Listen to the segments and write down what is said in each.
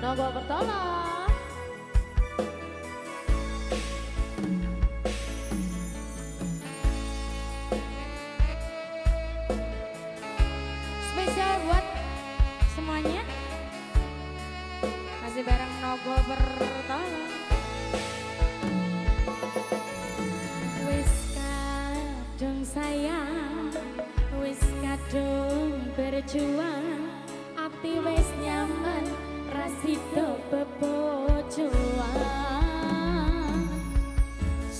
Nogo Bertolo. Spesial buat semuanya. Masih bareng Nogo Bertolo. Wis kadung sayang, wis kadung berjuang, ati wis nyaman, rasido bebojoan.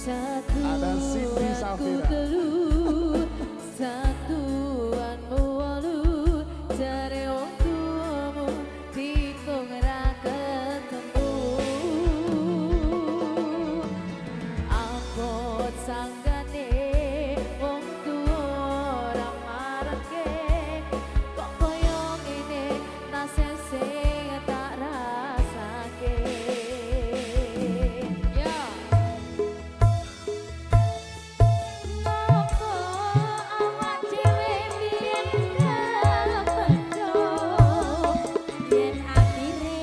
Ada Siti Satuanku Safira. telu, satuanmu wolu, jare wong tuamu dikung ra ketemu. Abot sanggane wong tuwa ora marake, kok koyo ngene nasib sing tak rasake. Yo ngopo awak dhewe biyen kepedho, yen akhire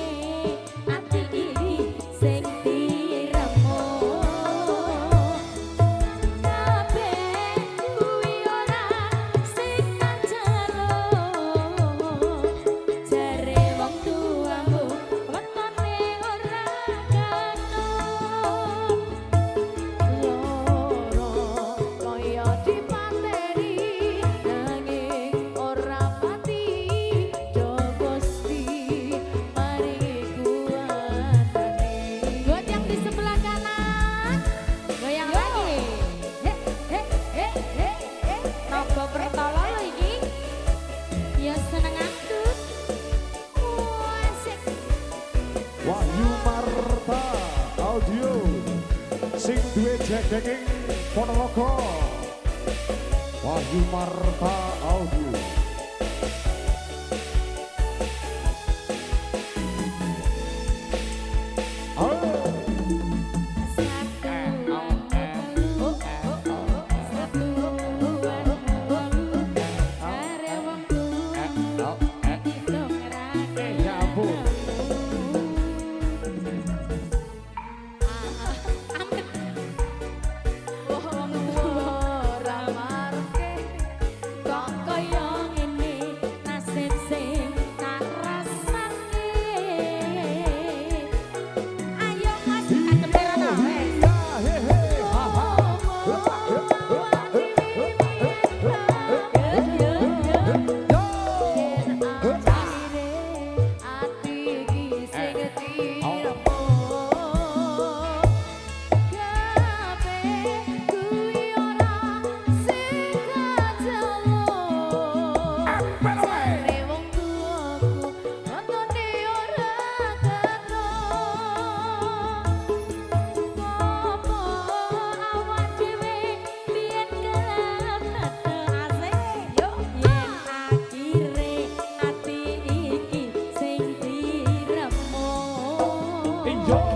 ati iki sing diremo. Kabeh kuwi ora sing tak jero, jare wong tuamu wetone ora katon. Loro kaya dipateni nanging ora pati, do Gusti maringi kuwatane. Buat yang di sebelah kanan, goyang lagi. Nogo Bertolo lho iki. Ya seneng atut. Asik. Wahyu Marta Audio sing duwe jegeging Ponorogo. Wahyu Marta Audio. Ya ampun. Enjoy.